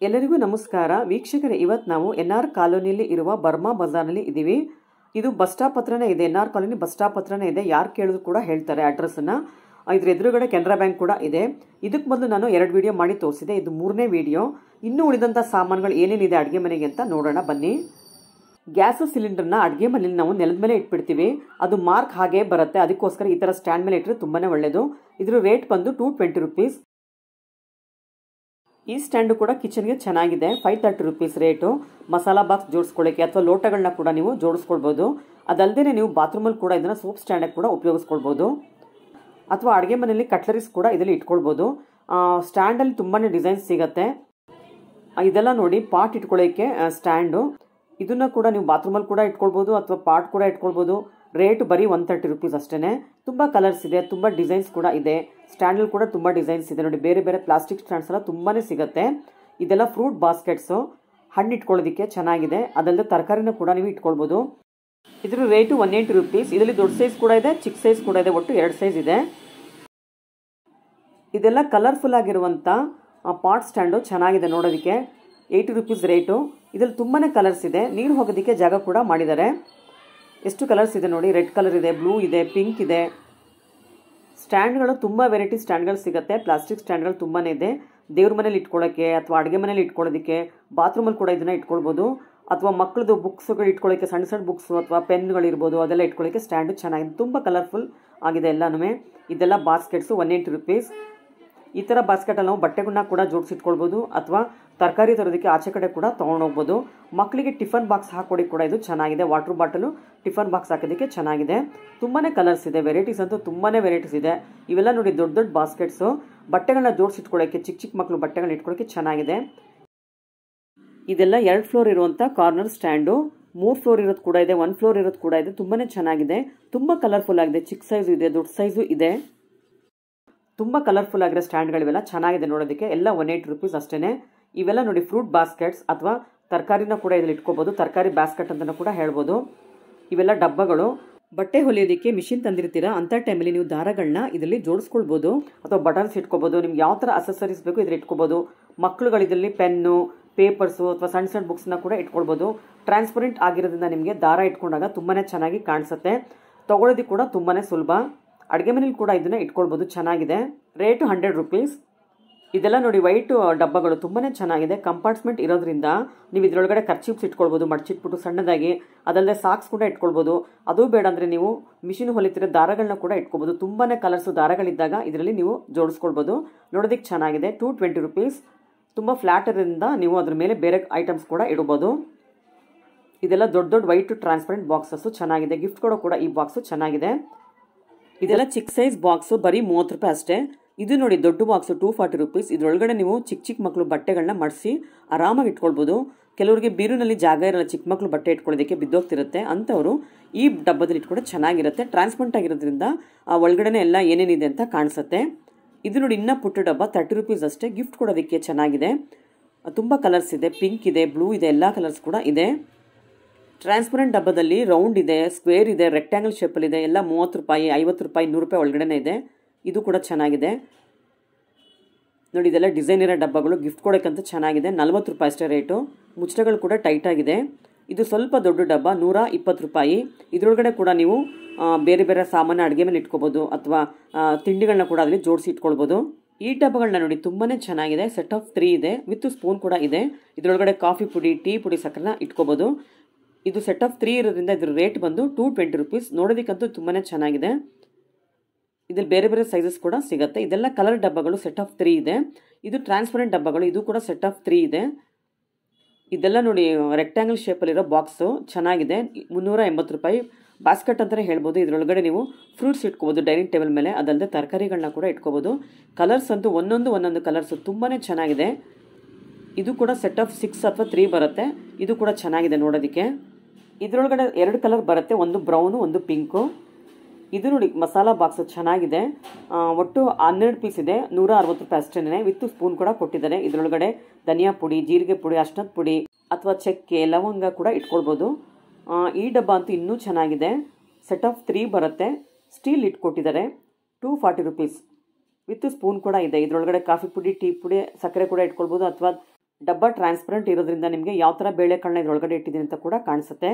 ಎಲ್ಲರಿಗೂ ನಮಸ್ಕಾರ ವೀಕ್ಷಕರೇ, ಇವತ್ತು ನಾವು ಎನ್ಆರ್ ಕಾಲೋನಿಯಲ್ಲಿ ಇರುವ ಬರ್ಮಾ ಬಜಾರ್ನಲ್ಲಿ ಇದ್ದೀವಿ. ಇದು ಬಸ್ ಸ್ಟಾಪ್ ಹತ್ರನೇ ಇದೆ. ಎನ್ಆರ್ ಕಾಲೋನಿ ಬಸ್ ಸ್ಟಾಪ್ ಹತ್ರನೇ ಇದೆ. ಯಾರು ಕೇಳಿದ್ರು ಕೂಡ ಹೇಳ್ತಾರೆ ಅಡ್ರೆಸ್ಸನ್ನು. ಇದ್ರ ಎದುರುಗಡೆ ಕೆನರಾ ಬ್ಯಾಂಕ್ ಕೂಡ ಇದೆ. ಇದಕ್ಕೆ ಮೊದಲು ನಾನು 2 ವಿಡಿಯೋ ಮಾಡಿ ತೋರಿಸಿದೆ. ಇದು 3ನೇ ವಿಡಿಯೋ. ಇನ್ನೂ ಉಳಿದಂಥ ಸಾಮಾನುಗಳು ಏನೇನಿದೆ ಅಡುಗೆ ಮನೆಗೆ ಅಂತ ನೋಡೋಣ ಬನ್ನಿ. ಗ್ಯಾಸ್ ಸಿಲಿಂಡರ್ನ ಅಡುಗೆ ಮನೆಯಲ್ಲಿ ನಾವು ನೆಲದ ಮೇಲೆ ಇಟ್ಬಿಡ್ತೀವಿ. ಅದು ಮಾರ್ಕ್ ಹಾಗೆ ಬರುತ್ತೆ. ಅದಕ್ಕೋಸ್ಕರ ಈ ಥರ ಸ್ಟ್ಯಾಂಡ್ ಮೇಲೆ ಇಟ್ಟರೆ ತುಂಬಾ ಒಳ್ಳೆಯದು. ಇದ್ರ ರೇಟ್ ಬಂದು 220 ರೂಪೀಸ್. ಈ ಸ್ಟ್ಯಾಂಡು ಕೂಡ ಕಿಚನ್ಗೆ ಚೆನ್ನಾಗಿದೆ. 530 ರೂಪೀಸ್ ರೇಟು. ಮಸಾಲಾ ಬಾಕ್ಸ್ ಜೋಡಿಸ್ಕೊಳ್ಳೋಕ್ಕೆ ಅಥವಾ ಲೋಟಗಳನ್ನ ಕೂಡ ನೀವು ಜೋಡಿಸ್ಕೊಳ್ಬೋದು. ಅದಲ್ಲದೆ ನೀವು ಬಾತ್ರೂಮಲ್ಲಿ ಕೂಡ ಇದನ್ನು ಸೋಪ್ ಸ್ಟ್ಯಾಂಡಾಗಿ ಕೂಡ ಉಪಯೋಗಿಸ್ಕೊಳ್ಬೋದು. ಅಥವಾ ಅಡುಗೆ ಮನೆಯಲ್ಲಿ ಕಟ್ಲರೀಸ್ ಕೂಡ ಇದರಲ್ಲಿ ಇಟ್ಕೊಳ್ಬೋದು. ಸ್ಟ್ಯಾಂಡಲ್ಲಿ ತುಂಬಾ ಡಿಸೈನ್ಸ್ ಸಿಗುತ್ತೆ. ಇದೆಲ್ಲ ನೋಡಿ ಪಾಟ್ ಇಟ್ಕೊಳ್ಳೋಕ್ಕೆ ಸ್ಟ್ಯಾಂಡು. ಇದನ್ನು ಕೂಡ ನೀವು ಬಾತ್ರೂಮಲ್ಲಿ ಕೂಡ ಇಟ್ಕೊಳ್ಬೋದು ಅಥವಾ ಪಾಟ್ ಕೂಡ ಇಟ್ಕೊಳ್ಬೋದು. ರೇಟ್ ಬರೀ 130 ರೂಪೀಸ್ ಅಷ್ಟೇ. ತುಂಬ ಕಲರ್ಸ್ ಇದೆ, ತುಂಬ ಡಿಸೈನ್ಸ್ ಕೂಡ ಇದೆ. ಸ್ಟ್ಯಾಂಡಲ್ಲಿ ಕೂಡ ತುಂಬ ಡಿಸೈನ್ಸ್ ಇದೆ ನೋಡಿ. ಬೇರೆ ಬೇರೆ ಪ್ಲಾಸ್ಟಿಕ್ ಸ್ಟ್ಯಾಂಡ್ಸ್ ಎಲ್ಲ ತುಂಬಾ ಸಿಗುತ್ತೆ. ಇದೆಲ್ಲ ಫ್ರೂಟ್ ಬಾಸ್ಕೆಟ್ಸು, ಹಣ್ಣು ಇಟ್ಕೊಳ್ಳೋದಕ್ಕೆ ಚೆನ್ನಾಗಿದೆ. ಅದಲ್ಲದೆ ತರಕಾರಿನ ಕೂಡ ನೀವು ಇಟ್ಕೊಳ್ಬೋದು. ಇದ್ರ ರೇಟು 180 ರೂಪೀಸ್. ಇದರಲ್ಲಿ ದೊಡ್ಡ ಸೈಜ್ ಕೂಡ ಇದೆ, ಚಿಕ್ಕ ಸೈಜ್ ಕೂಡ ಇದೆ. ಒಟ್ಟು 2 ಸೈಜ್ ಇದೆ. ಇದೆಲ್ಲ ಕಲರ್ಫುಲ್ ಆಗಿರುವಂಥ ಪಾಟ್ ಸ್ಟ್ಯಾಂಡು ಚೆನ್ನಾಗಿದೆ ನೋಡೋದಕ್ಕೆ. 80 ರೂಪೀಸ್ ರೇಟು. ಇದರಲ್ಲಿ ತುಂಬಾ ಕಲರ್ಸ್ ಇದೆ. ನೀರು ಹೋಗೋದಕ್ಕೆ ಜಾಗ ಕೂಡ ಮಾಡಿದ್ದಾರೆ. ಎಷ್ಟು ಕಲರ್ಸ್ ಇದೆ ನೋಡಿ. ರೆಡ್ ಕಲರ್ ಇದೆ, ಬ್ಲೂ ಇದೆ, ಪಿಂಕ್ ಇದೆ. ಸ್ಟ್ಯಾಂಡ್ಗಳು ತುಂಬ ವೆರೈಟಿ ಸ್ಟ್ಯಾಂಡ್ಗಳು ಸಿಗುತ್ತೆ. ಪ್ಲಾಸ್ಟಿಕ್ ಸ್ಟ್ಯಾಂಡ್ಗಳು ತುಂಬಾ ಇದೆ. ದೇವ್ರ ಮನೇಲಿ ಇಟ್ಕೊಳ್ಳೋಕ್ಕೆ ಅಥವಾ ಅಡುಗೆ ಮನೇಲಿ ಇಟ್ಕೊಳ್ಳೋದಕ್ಕೆ, ಬಾತ್ರೂಮಲ್ಲಿ ಕೂಡ ಇದನ್ನು ಇಟ್ಕೊಳ್ಬೋದು. ಅಥವಾ ಮಕ್ಕಳದು ಬುಕ್ಸ್ಗಳು ಇಟ್ಕೊಳ್ಳೋಕ್ಕೆ, ಸಣ್ಣ ಸಣ್ಣ ಬುಕ್ಸು ಅಥವಾ ಪೆನ್ಗಳಿರ್ಬೋದು, ಅದೆಲ್ಲ ಇಟ್ಕೊಳ್ಳೋಕ್ಕೆ ಸ್ಟ್ಯಾಂಡು ಚೆನ್ನಾಗಿದೆ. ತುಂಬ ಕಲರ್ಫುಲ್ ಆಗಿದೆ ಎಲ್ಲನೂ. ಇದೆಲ್ಲ ಬಾಸ್ಕೆಟ್ಸು 180 ರೂಪೀಸ್. ಈ ಥರ ಬಾಸ್ಕೆಟಲ್ಲಿ ನಾವು ಬಟ್ಟೆಗಳನ್ನ ಕೂಡ ಜೋಡಿಸಿಟ್ಕೊಳ್ಬೋದು ಅಥವಾ ತರಕಾರಿ ತರೋದಕ್ಕೆ ಆಚೆ ಕಡೆ ಕೂಡ ತೊಗೊಂಡೋಗ್ಬೋದು. ಮಕ್ಕಳಿಗೆ ಟಿಫನ್ ಬಾಕ್ಸ್ ಹಾಕೊಡಿ ಕೂಡ ಇದು ಚೆನ್ನಾಗಿದೆ. ವಾಟರ್ ಬಾಟಲು ಟಿಫನ್ ಬಾಕ್ಸ್ ಹಾಕೋದಕ್ಕೆ ಚೆನ್ನಾಗಿದೆ. ತುಂಬಾ ಕಲರ್ಸ್ ಇದೆ. ವೆರೈಟೀಸ್ ಅಂತೂ ತುಂಬಾ ವೆರೈಟೀಸ್ ಇದೆ. ಇವೆಲ್ಲ ನೋಡಿ ದೊಡ್ಡ ದೊಡ್ಡ ಬಾಸ್ಕೆಟ್ಸು. ಬಟ್ಟೆಗಳನ್ನ ಜೋಡಿಸಿಟ್ಕೊಳ್ಳೋಕ್ಕೆ, ಚಿಕ್ಕ ಚಿಕ್ಕ ಮಕ್ಕಳು ಬಟ್ಟೆಗಳನ್ನ ಇಟ್ಕೊಳ್ಳೋಕ್ಕೆ ಚೆನ್ನಾಗಿದೆ. ಇದೆಲ್ಲ 2 ಫ್ಲೋರ್ ಇರುವಂಥ ಕಾರ್ನರ್ ಸ್ಟ್ಯಾಂಡು. 3 ಫ್ಲೋರ್ ಇರೋದು ಕೂಡ ಇದೆ, 1 ಫ್ಲೋರ್ ಇರೋದು ಕೂಡ ಇದೆ. ತುಂಬಾ ಚೆನ್ನಾಗಿದೆ. ತುಂಬ ಕಲರ್ಫುಲ್ ಆಗಿದೆ. ಚಿಕ್ಕ ಸೈಜು ಇದೆ, ದೊಡ್ಡ ಸೈಜು ಇದೆ. ತುಂಬ ಕಲರ್ಫುಲ್ ಆಗಿರೋ ಸ್ಟ್ಯಾಂಡ್ಗಳಿವೆಲ್ಲ ಚೆನ್ನಾಗಿದೆ ನೋಡೋದಕ್ಕೆ. ಎಲ್ಲ 180 ರೂಪೀಸ್ ಅಷ್ಟೇ. ಇವೆಲ್ಲ ನೋಡಿ ಫ್ರೂಟ್ ಬಾಸ್ಕೆಟ್ಸ್ ಅಥವಾ ತರಕಾರಿನ ಕೂಡ ಇದರಲ್ಲಿ ಇಟ್ಕೋಬೋದು. ತರಕಾರಿ ಬಾಸ್ಕೆಟ್ ಅಂತಲೂ ಕೂಡ ಹೇಳ್ಬೋದು. ಇವೆಲ್ಲ ಡಬ್ಬಗಳು. ಬಟ್ಟೆ ಹೊಲಿಯೋದಕ್ಕೆ ಮಿಷಿನ್ ತಂದಿರ್ತೀರಾ ಅಂಥ ಟೈಮಲ್ಲಿ ನೀವು ದಾರಗಳನ್ನ ಇದರಲ್ಲಿ ಜೋಡಿಸ್ಕೊಳ್ಬೋದು ಅಥವಾ ಬಟನ್ಸ್ ಇಟ್ಕೋಬೋದು. ನಿಮ್ಗೆ ಯಾವ ಥರ ಅಸೆಸರೀಸ್ ಬೇಕು ಇದರಲ್ಲಿ ಇಟ್ಕೋಬೋದು. ಮಕ್ಕಳುಗಳು ಇದರಲ್ಲಿ ಪೆನ್ನು, ಪೇಪರ್ಸು ಅಥವಾ ಸಣ್ಣ ಸಣ್ಣ ಬುಕ್ಸ್ನ ಕೂಡ ಇಟ್ಕೊಳ್ಬೋದು. ಟ್ರಾನ್ಸ್ಪರೆಂಟ್ ಆಗಿರೋದ್ರಿಂದ ನಿಮಗೆ ದಾರ ಇಟ್ಕೊಂಡಾಗ ತುಂಬಾ ಚೆನ್ನಾಗಿ ಕಾಣಿಸುತ್ತೆ. ತೊಗೊಳೋದಕ್ಕೆ ಕೂಡ ತುಂಬಾ ಸುಲಭ. ಅಡುಗೆ ಮನೇಲಿ ಕೂಡ ಇದನ್ನು ಇಟ್ಕೊಳ್ಬೋದು. ಚೆನ್ನಾಗಿದೆ. Rate 100 rupees. ಇದೆಲ್ಲ ನೋಡಿ ವೈಟ್ ಡಬ್ಬಗಳು ತುಂಬಾ ಚೆನ್ನಾಗಿದೆ. ಕಂಪಾರ್ಟ್ಮೆಂಟ್ ಇರೋದ್ರಿಂದ ನೀವು ಇದರೊಳಗಡೆ ಕರ್ಚೀಪ್ಸ್ ಇಟ್ಕೊಳ್ಬೋದು, ಮಡಚಿಟ್ಬಿಟ್ಟು ಸಣ್ಣದಾಗಿ. ಅದಲ್ಲದೆ ಸಾಕ್ಸ್ ಕೂಡ ಇಟ್ಕೊಳ್ಬೋದು. ಅದು ಬೇಡ ಅಂದರೆ ನೀವು ಮಿಷಿನ್ ಹೊಲಿತಿರೋ ದಾರಗಳನ್ನ ಕೂಡ ಇಟ್ಕೊಬೋದು. ತುಂಬಾ ಕಲರ್ಸು ದಾರಗಳಿದ್ದಾಗ ಇದರಲ್ಲಿ ನೀವು ಜೋಡಿಸ್ಕೊಳ್ಬೋದು. ನೋಡೋದಕ್ಕೆ ಚೆನ್ನಾಗಿದೆ. 220 ರೂಪೀಸ್. ತುಂಬ ಫ್ಲ್ಯಾಟ್ ಇರೋದ್ರಿಂದ ನೀವು ಅದ್ರ ಮೇಲೆ ಬೇರೆ ಐಟಮ್ಸ್ ಕೂಡ ಇಡ್ಬೋದು. ಇದೆಲ್ಲ ದೊಡ್ಡ ದೊಡ್ಡ ವೈಟ್ ಟ್ರಾನ್ಸ್ಪರೆಂಟ್ ಬಾಕ್ಸಸ್ಸು ಚೆನ್ನಾಗಿದೆ. ಗಿಫ್ಟ್ ಕೊಡೋ ಕೂಡ ಈ ಬಾಕ್ಸು ಚೆನ್ನಾಗಿದೆ. ಇದೆಲ್ಲ ಚಿಕ್ಕ ಸೈಜ್ ಬಾಕ್ಸು, ಬರೀ 30 ರೂಪಾಯಿ ಅಷ್ಟೇ. ಇದು ನೋಡಿ ದೊಡ್ಡ ಬಾಕ್ಸು 240 ರೂಪೀಸ್. ಇದರೊಳಗಡೆ ನೀವು ಚಿಕ್ಕ ಚಿಕ್ಕ ಮಕ್ಕಳು ಬಟ್ಟೆಗಳನ್ನ ಮಡಿಸಿ ಆರಾಮಾಗಿ ಇಟ್ಕೊಳ್ಬೋದು. ಕೆಲವರಿಗೆ ಬೀರುನಲ್ಲಿ ಜಾಗ ಇರಲ್ಲ, ಚಿಕ್ಕ ಮಕ್ಕಳು ಬಟ್ಟೆ ಇಟ್ಕೊಳ್ಳೋದಕ್ಕೆ ಬಿದ್ದೋಗ್ತಿರುತ್ತೆ. ಅಂಥವರು ಈ ಡಬ್ಬದಲ್ಲಿ ಇಟ್ಕೊಂಡು ಚೆನ್ನಾಗಿರುತ್ತೆ. ಟ್ರಾನ್ಸ್ಪರೆಂಟ್ ಆಗಿರೋದ್ರಿಂದ ಒಳಗಡೆ ಎಲ್ಲ ಏನೇನಿದೆ ಅಂತ ಕಾಣಿಸುತ್ತೆ. ಇದು ನೋಡಿ ಇನ್ನೂ ಪುಟ್ಟ ಡಬ್ಬ 30 ರೂಪೀಸ್ ಅಷ್ಟೇ. ಗಿಫ್ಟ್ ಕೊಡೋದಕ್ಕೆ ಚೆನ್ನಾಗಿದೆ. ತುಂಬ ಕಲರ್ಸ್ ಇದೆ. ಪಿಂಕ್ ಇದೆ, ಬ್ಲೂ ಇದೆ, ಎಲ್ಲ ಕಲರ್ಸ್ ಕೂಡ ಇದೆ. ಟ್ರಾನ್ಸ್ಪರೆಂಟ್ ಡಬ್ಬದಲ್ಲಿ ರೌಂಡ್ ಇದೆ, ಸ್ಕ್ವೇರ್ ಇದೆ, ರೆಕ್ಟ್ಯಾಂಗಲ್ ಶೇಪಲ್ಲಿದೆ. ಎಲ್ಲ 30 ರೂಪಾಯಿ, 50 ರೂಪಾಯಿ, 100 ರೂಪಾಯಿ ಒಳಗಡೆ ಇದೆ. ಇದು ಕೂಡ ಚೆನ್ನಾಗಿದೆ ನೋಡಿ. ಇದೆಲ್ಲ ಡಿಸೈನ್ ಇರೋ ಡಬ್ಬಗಳು. ಗಿಫ್ಟ್ ಕೊಡೋಕ್ಕಂತ ಚೆನ್ನಾಗಿದೆ. 40 ರೂಪಾಯಿ ಅಷ್ಟೇ ರೇಟು. ಮುಚ್ಚಳಗಳು ಕೂಡ ಟೈಟ್ ಆಗಿದೆ. ಇದು ಸ್ವಲ್ಪ ದೊಡ್ಡ ಡಬ್ಬ, 120 ರೂಪಾಯಿ. ಇದರೊಳಗಡೆ ಕೂಡ ನೀವು ಬೇರೆ ಬೇರೆ ಸಾಮಾನು ಅಡುಗೆ ಮೇಲೆ ಇಟ್ಕೋಬೋದು ಅಥವಾ ತಿಂಡಿಗಳನ್ನ ಕೂಡ ಅದರಲ್ಲಿ ಜೋಡಿಸಿ ಇಟ್ಕೊಳ್ಬೋದು. ಈ ಡಬ್ಬಗಳನ್ನ ನೋಡಿ ತುಂಬಾ ಚೆನ್ನಾಗಿದೆ. ಸೆಟ್ ಆಫ್ 3 ಇದೆ, ವಿತ್ ಸ್ಪೂನ್ ಕೂಡ ಇದೆ. ಇದರೊಳಗಡೆ ಕಾಫಿ ಪುಡಿ, ಟೀ ಪುಡಿ, ಸಕ್ಕರೆನ ಇಟ್ಕೋಬೋದು. ಇದು ಸೆಟ್ ಆಫ್ 3 ಇರೋದ್ರಿಂದ ಇದ್ರ ರೇಟ್ ಬಂದು 220 ರೂಪೀಸ್. ನೋಡೋದಕ್ಕಂತೂ ತುಂಬಾ ಚೆನ್ನಾಗಿದೆ. ಇದ್ರಲ್ಲಿ ಬೇರೆ ಬೇರೆ ಸೈಜಸ್ ಕೂಡ ಸಿಗುತ್ತೆ. ಇದೆಲ್ಲ ಕಲರ್ ಡಬ್ಬಗಳು. ಸೆಟ್ ಆಫ್ 3 ಇದೆ. ಇದು ಟ್ರಾನ್ಸ್ಪರೆಂಟ್ ಡಬ್ಬಗಳು. ಇದು ಕೂಡ ಸೆಟ್ ಆಫ್ 3 ಇದೆ. ಇದೆಲ್ಲ ನೋಡಿ ರೆಕ್ಟ್ಯಾಂಗಲ್ ಶೇಪಲ್ಲಿರೋ ಬಾಕ್ಸು ಚೆನ್ನಾಗಿದೆ. 380 ರೂಪಾಯಿ. ಬಾಸ್ಕೆಟ್ ಅಂತಲೇ ಹೇಳ್ಬೋದು. ಇದರೊಳಗಡೆ ನೀವು ಫ್ರೂಟ್ಸ್ ಇಟ್ಕೋಬೋದು ಡೈನಿಂಗ್ ಟೇಬಲ್ ಮೇಲೆ. ಅದಲ್ಲದೆ ತರಕಾರಿಗಳನ್ನ ಕೂಡ ಇಟ್ಕೋಬೋದು. ಕಲರ್ಸ್ ಅಂತೂ ಒಂದೊಂದು ಕಲರ್ಸು ತುಂಬಾ ಚೆನ್ನಾಗಿದೆ. ಇದು ಕೂಡ ಸೆಟ್ ಆಫ್ 6 ಅಥವಾ 3 ಬರುತ್ತೆ. ಇದು ಕೂಡ ಚೆನ್ನಾಗಿದೆ ನೋಡೋದಕ್ಕೆ. ಇದರೊಳಗಡೆ 2 ಕಲರ್ ಬರುತ್ತೆ, ಒಂದು ಬ್ರೌನು, ಒಂದು ಪಿಂಕು. ಇದು ನೋಡಿ ಮಸಾಲಾ ಬಾಕ್ಸು ಚೆನ್ನಾಗಿದೆ. ಒಟ್ಟು 12 ಪೀಸ್ ಇದೆ. 160 ರೂಪಾಯಿ ಅಷ್ಟೇ. ವಿತ್ ಸ್ಪೂನ್ ಕೂಡ ಕೊಟ್ಟಿದ್ದಾರೆ. ಇದರೊಳಗಡೆ ಧನಿಯಾ ಪುಡಿ, ಜೀರಿಗೆ ಪುಡಿ, ಅರ್ಶಿನದ ಪುಡಿ ಅಥವಾ ಚಕ್ಕೆ, ಲವಂಗ ಕೂಡ ಇಟ್ಕೊಳ್ಬೋದು. ಈ ಡಬ್ಬ ಅಂತೂ ಇನ್ನೂ ಚೆನ್ನಾಗಿದೆ. ಸೆಟ್ ಆಫ್ 3 ಬರುತ್ತೆ. ಸ್ಟೀಲ್ ಇಟ್ಕೊಟ್ಟಿದ್ದಾರೆ. 240 ರೂಪೀಸ್. ವಿತ್ ಸ್ಪೂನ್ ಕೂಡ ಇದೆ. ಇದರೊಳಗಡೆ ಕಾಫಿ ಪುಡಿ, ಟೀ ಪುಡಿ, ಸಕ್ಕರೆ ಕೂಡ ಇಟ್ಕೊಳ್ಬೋದು ಅಥವಾ ಡಬ್ಬ ಟ್ರಾನ್ಸ್ಪರೆಂಟ್ ಇರೋದ್ರಿಂದ ನಿಮಗೆ ಯಾವ ಥರ ಬೇಳೆಕಾಳನ್ನ ಇದರೊಳಗಡೆ ಇಟ್ಟಿದ್ದೀನಿ ಅಂತ ಕೂಡ ಕಾಣಿಸುತ್ತೆ.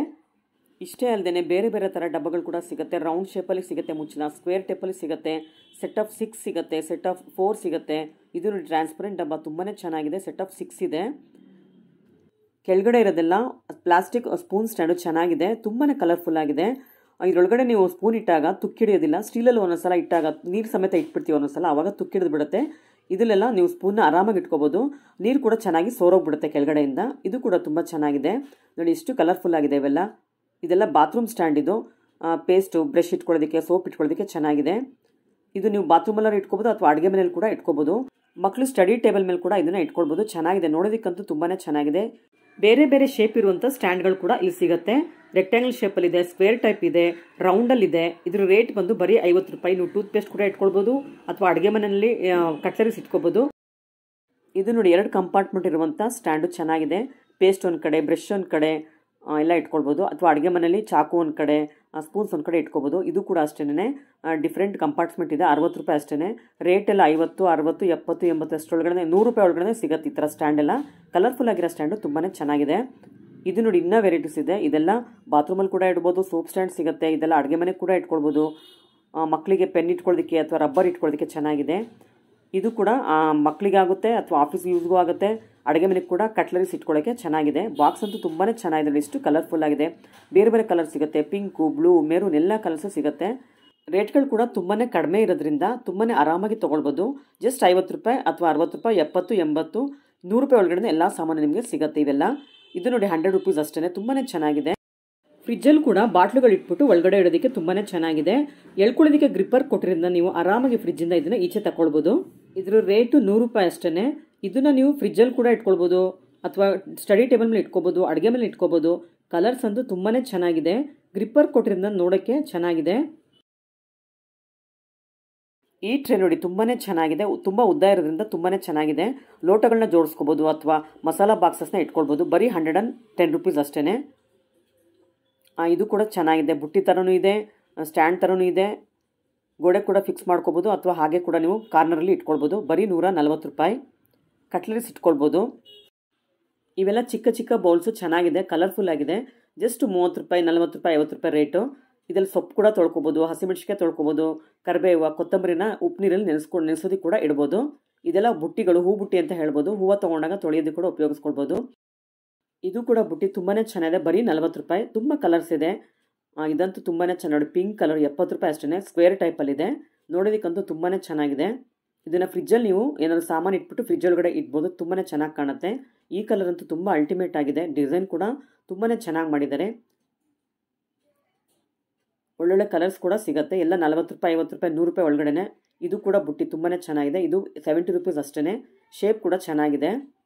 ಇಷ್ಟೇ ಅಲ್ಲದೆ ಬೇರೆ ಬೇರೆ ಥರ ಡಬ್ಬಗಳು ಕೂಡ ಸಿಗುತ್ತೆ. ರೌಂಡ್ ಶೇಪಲ್ಲಿ ಸಿಗುತ್ತೆ ಮುಚ್ಚಳ, ಸ್ಕ್ವೇರ್ ಟೈಪಲ್ಲಿ ಸಿಗುತ್ತೆ, ಸೆಟ್ ಆಫ್ 6 ಸಿಗುತ್ತೆ, ಸೆಟ್ ಆಫ್ 4 ಸಿಗುತ್ತೆ. ಇದು ನೋಡಿ ಟ್ರಾನ್ಸ್ಪರೆಂಟ್ ಡಬ್ಬ ತುಂಬಾ ಚೆನ್ನಾಗಿದೆ. ಸೆಟ್ ಆಫ್ 6 ಇದೆ. ಕೆಳಗಡೆ ಇರೋದೆಲ್ಲ ಪ್ಲಾಸ್ಟಿಕ್ ಸ್ಪೂನ್ ಸ್ಟ್ಯಾಂಡು ಚೆನ್ನಾಗಿದೆ, ತುಂಬಾ ಕಲರ್ಫುಲ್ ಆಗಿದೆ. ಇದರೊಳಗಡೆ ನೀವು ಸ್ಪೂನ್ ಇಟ್ಟಾಗ ತುಕ್ಕಿಡಿಯೋದಿಲ್ಲ. ಸ್ಟೀಲಲ್ಲಿ ಒಂದೊಂದ್ಸಲ ಇಟ್ಟಾಗ ನೀರು ಸಮೇತ ಇಟ್ಬಿಡ್ತೀವಿ ಒಂದೊಂದ್ಸಲ, ಆವಾಗ ತುಕ್ಕಿಡಿದು ಬಿಡುತ್ತೆ. ಇದರಲ್ಲೆಲ್ಲ ನೀವು ಸ್ಪೂನ್ನ ಆರಾಮಾಗಿ ಇಟ್ಕೋಬೋದು. ನೀರು ಕೂಡ ಚೆನ್ನಾಗಿ ಸೋರೋಗ್ಬಿಡುತ್ತೆ ಕೆಳಗಡೆಯಿಂದ. ಇದು ಕೂಡ ತುಂಬ ಚೆನ್ನಾಗಿದೆ ನೋಡಿ, ಎಷ್ಟು ಕಲರ್ಫುಲ್ ಆಗಿದೆ ಇವೆಲ್ಲ. ಇದೆಲ್ಲ ಬಾತ್ರೂಮ್ ಸ್ಟ್ಯಾಂಡ್. ಇದು ಪೇಸ್ಟು, ಬ್ರಷ್ ಇಟ್ಕೊಳ್ಳೋದಕ್ಕೆ, ಸೋಪ್ ಇಟ್ಕೊಳ್ಳೋದಕ್ಕೆ ಚೆನ್ನಾಗಿದೆ. ಇದು ನೀವು ಬಾತ್ರೂಮಲ್ಲಿ ಇಟ್ಕೋಬೋದು ಅಥವಾ ಅಡುಗೆ ಮನೇಲಿ ಕೂಡ ಇಟ್ಕೋಬೋದು. ಮಕ್ಕಳು ಸ್ಟಡಿ ಟೇಬಲ್ ಮೇಲೆ ಕೂಡ ಇದನ್ನು ಇಟ್ಕೊಳ್ಬೋದು. ಚೆನ್ನಾಗಿದೆ, ನೋಡೋದಕ್ಕಂತೂ ತುಂಬಾ ಚೆನ್ನಾಗಿದೆ. ಬೇರೆ ಬೇರೆ ಶೇಪ್ ಇರುವಂಥ ಸ್ಟ್ಯಾಂಡ್ಗಳು ಕೂಡ ಇಲ್ಲಿ ಸಿಗುತ್ತೆ. ರೆಕ್ಟ್ಯಾಂಗಲ್ ಶೇಪಲ್ಲಿದೆ, ಸ್ಕ್ವೇರ್ ಟೈಪ್ ಇದೆ, ರೌಂಡಲ್ಲಿದೆ. ಇದ್ರ ರೇಟ್ ಬಂದು ಬರೀ 50 ರೂಪಾಯಿ. ನೀವು ಟೂತ್ ಪೇಸ್ಟ್ ಕೂಡ ಇಟ್ಕೊಳ್ಬೋದು ಅಥವಾ ಅಡುಗೆ ಮನೆಯಲ್ಲಿ ಕಟ್ಲರೀಸ್ ಇಟ್ಕೋಬೋದು. ಇದು ನೋಡಿ 2 ಕಂಪಾರ್ಟ್ಮೆಂಟ್ ಇರುವಂಥ ಸ್ಟ್ಯಾಂಡು ಚೆನ್ನಾಗಿದೆ. ಪೇಸ್ಟ್ ಒಂದು ಕಡೆ, ಬ್ರಷ್ ಒಂದು ಕಡೆ ಎಲ್ಲ ಇಟ್ಕೊಳ್ಬೋದು ಅಥವಾ ಅಡುಗೆ ಮನೆಯಲ್ಲಿ ಚಾಕು ಒಂದು ಕಡೆ, ಸ್ಪೂನ್ಸ್ ಒಂದು ಕಡೆ ಇಟ್ಕೋಬೋದು. ಇದು ಕೂಡ ಅಷ್ಟೇ ಡಿಫ್ರೆಂಟ್ ಕಂಪಾರ್ಟ್ಮೆಂಟ್ ಇದೆ. 60 ರೂಪಾಯಿ ಅಷ್ಟೇ. ರೇಟ್ ಎಲ್ಲ 50, 60, 70, 80 ಅಷ್ಟರೊಳಗಡೆ 100 ರೂಪಾಯಿ ಒಳಗಡೆ ಸಿಗುತ್ತೆ ಈ ಥರ ಸ್ಟ್ಯಾಂಡ್ ಎಲ್ಲ. ಕಲರ್ಫುಲ್ ಆಗಿರೋ ಸ್ಟ್ಯಾಂಡು ತುಂಬಾ ಚೆನ್ನಾಗಿದೆ. ಇದು ನೋಡಿ ಇನ್ನೂ ವೆರೈಟೀಸ್ ಇದೆ. ಇದೆಲ್ಲ ಬಾತ್ರೂಮಲ್ಲಿ ಕೂಡ ಇಡ್ಬೋದು. ಸೋಪ್ ಸ್ಟ್ಯಾಂಡ್ ಸಿಗುತ್ತೆ. ಇದೆಲ್ಲ ಅಡುಗೆ ಮನೆಗೆ ಕೂಡ ಇಟ್ಕೊಳ್ಬೋದು. ಮಕ್ಕಳಿಗೆ ಪೆನ್ ಇಟ್ಕೊಳ್ಳೋದಕ್ಕೆ ಅಥವಾ ರಬ್ಬರ್ ಇಟ್ಕೊಳ್ಳೋದಕ್ಕೆ ಚೆನ್ನಾಗಿದೆ. ಇದು ಕೂಡ ಮಕ್ಕಳಿಗಾಗುತ್ತೆ ಅಥವಾ ಆಫೀಸ್ ಯೂಸ್ಗೂ ಆಗುತ್ತೆ. ಅಡುಗೆ ಮನೆಗೆ ಕೂಡ ಕಟ್ಲರೀಸ್ ಇಟ್ಕೊಳ್ಳೋಕ್ಕೆ ಚೆನ್ನಾಗಿದೆ. ಬಾಕ್ಸ್ ಅಂತೂ ತುಂಬಾ ಚೆನ್ನಾಗಿದೆ. ಇಷ್ಟು ಕಲರ್ಫುಲ್ ಆಗಿದೆ. ಬೇರೆ ಬೇರೆ ಕಲರ್ ಸಿಗುತ್ತೆ. ಪಿಂಕು, ಬ್ಲೂ, ಮೆರೂನ್ ಎಲ್ಲ ಕಲರ್ಸು ಸಿಗುತ್ತೆ. ರೇಟ್ಗಳು ಕೂಡ ತುಂಬಾ ಕಡಿಮೆ ಇರೋದ್ರಿಂದ ತುಂಬಾ ಆರಾಮಾಗಿ ತೊಗೊಳ್ಬೋದು. ಜಸ್ಟ್ 50 ರೂಪಾಯಿ ಅಥವಾ 60 ರೂಪಾಯಿ, 70, 80, 100 ರೂಪಾಯಿ ಒಳಗಡೆ ಎಲ್ಲ ಸಾಮಾನು ನಿಮಗೆ ಸಿಗುತ್ತೆ ಇವೆಲ್ಲ. ಇದು ನೋಡಿ 100 ರುಪೀಸ್ ಅಷ್ಟೇ. ತುಂಬಾ ಚೆನ್ನಾಗಿದೆ. ಫ್ರಿಜ್ಜಲ್ಲಿ ಕೂಡ ಬಾಟ್ಲುಗಳು ಇಟ್ಬಿಟ್ಟು ಒಳಗಡೆ ಇಡೋದಕ್ಕೆ ತುಂಬಾ ಚೆನ್ನಾಗಿದೆ. ಎಳ್ಕೊಳ್ಳೋದಕ್ಕೆ ಗ್ರಿಪ್ಪರ್ ಕೊಟ್ಟಿರೋದ್ರಿಂದ ನೀವು ಆರಾಮಾಗಿ ಫ್ರಿಜ್ಜಿಂದ ಇದನ್ನು ಈಚೆ ತಗೊಳ್ಬೋದು. ಇದ್ರ ರೇಟು 100 ರೂಪಾಯಿ ಅಷ್ಟೇ. ಇದನ್ನು ನೀವು ಫ್ರಿಜ್ಜಲ್ಲಿ ಕೂಡ ಇಟ್ಕೊಳ್ಬೋದು ಅಥವಾ ಸ್ಟಡಿ ಟೇಬಲ್ ಮೇಲೆ ಇಟ್ಕೋಬೋದು, ಅಡುಗೆ ಮೇಲೆ ಇಟ್ಕೋಬೋದು. ಕಲರ್ಸ್ ಅಂತೂ ತುಂಬಾ ಚೆನ್ನಾಗಿದೆ. ಗ್ರಿಪ್ಪರ್ ಕೊಟ್ಟಿರೋದ್ರಿಂದ ನೋಡೋಕ್ಕೆ ಚೆನ್ನಾಗಿದೆ. ಈ ಟ್ರೇ ನೋಡಿ ತುಂಬಾ ಚೆನ್ನಾಗಿದೆ. ತುಂಬ ಉದ್ದ ಇರೋದ್ರಿಂದ ತುಂಬಾ ಚೆನ್ನಾಗಿದೆ. ಲೋಟಗಳನ್ನ ಜೋಡಿಸ್ಕೋಬೋದು ಅಥವಾ ಮಸಾಲಾ ಬಾಕ್ಸಸ್ನ ಇಟ್ಕೊಳ್ಬೋದು. ಬರೀ 110 ರುಪೀಸ್ ಅಷ್ಟೇ. ಇದು ಕೂಡ ಚೆನ್ನಾಗಿದೆ. ಬುಟ್ಟಿ ಥರನೂ ಇದೆ, ಸ್ಟ್ಯಾಂಡ್ ಥರನೂ ಇದೆ. ಗೋಡೆ ಕೂಡ ಫಿಕ್ಸ್ ಮಾಡ್ಕೋಬೋದು ಅಥವಾ ಹಾಗೆ ಕೂಡ ನೀವು ಕಾರ್ನರಲ್ಲಿ ಇಟ್ಕೊಳ್ಬೋದು. ಬರೀ 140 ರೂಪಾಯಿ. ಕಟ್ಲರೀಸ್ ಇಟ್ಕೊಳ್ಬೋದು. ಇವೆಲ್ಲ ಚಿಕ್ಕ ಚಿಕ್ಕ ಬೌಲ್ಸು ಚೆನ್ನಾಗಿದೆ, ಕಲರ್ಫುಲ್ ಆಗಿದೆ. ಜಸ್ಟ್ 30 ರೂಪಾಯಿ, 40 ರೂಪಾಯಿ, 50 ರೂಪಾಯಿ ರೇಟು. ಇದರಲ್ಲಿ ಸೊಪ್ಪು ಕೂಡ ತೊಳ್ಕೊಬೋದು, ಹಸಿಮೆಣಸಿಕಾಯಿ ತೊಳ್ಕೊಬೋದು, ಕರಿಬೇವು, ಕೊತ್ತಂಬರಿನ ಉಪ್ಪು ನೀರಲ್ಲಿ ನೆನೆಸೋದಕ್ಕೆ ಕೂಡ ಇಡ್ಬೋದು. ಇದೆಲ್ಲ ಬುಟ್ಟಿಗಳು, ಹೂ ಬುಟ್ಟಿ ಅಂತ ಹೇಳ್ಬೋದು. ಹೂವು ತೊಗೊಂಡಾಗ ತೊಳೆಯೋದಕ್ಕೆ ಕೂಡ ಉಪಯೋಗಿಸ್ಕೊಳ್ಬೋದು. ಇದು ಕೂಡ ಬುಟ್ಟಿ ತುಂಬಾ ಚೆನ್ನಾಗಿದೆ. ಬರೀ 40 ರೂಪಾಯಿ. ತುಂಬ ಕಲರ್ಸ್ ಇದೆ. ಇದಂತೂ ತುಂಬಾ ಚೆನ್ನಾಗಿ ಪಿಂಕ್ ಕಲರ್ 70 ರೂಪಾಯಿ ಅಷ್ಟೇ. ಸ್ಕ್ವೇರ್ ಟೈಪಲ್ಲಿದೆ. ನೋಡೋದಕ್ಕಂತೂ ತುಂಬಾ ಚೆನ್ನಾಗಿದೆ. ಇದನ್ನು ಫ್ರಿಜ್ಜಲ್ಲಿ ನೀವು ಏನಾದರೂ ಸಾಮಾನು ಇಟ್ಬಿಟ್ಟು ಫ್ರಿಜ್ ಒಳಗಡೆ ಇಡ್ಬೋದು. ತುಂಬಾ ಚೆನ್ನಾಗಿ ಕಾಣುತ್ತೆ. ಈ ಕಲರ್ ಅಂತೂ ತುಂಬ ಅಲ್ಟಿಮೇಟ್ ಆಗಿದೆ. ಡಿಸೈನ್ ಕೂಡ ತುಂಬಾ ಚೆನ್ನಾಗಿ ಮಾಡಿದ್ದಾರೆ. ಒಳ್ಳೊಳ್ಳೆ ಕಲರ್ಸ್ ಕೂಡ ಸಿಗುತ್ತೆ. ಎಲ್ಲ 40 ರೂಪಾಯಿ, 50 ರೂಪಾಯಿ, 100 ರೂಪಾಯಿ ಒಳಗಡೆ. ಇದು ಕೂಡ ಬುಟ್ಟಿ ತುಂಬಾ ಚೆನ್ನಾಗಿದೆ. ಇದು 70 ರುಪೀಸ್ ಅಷ್ಟೇ. ಶೇಪ್ ಕೂಡ ಚೆನ್ನಾಗಿದೆ.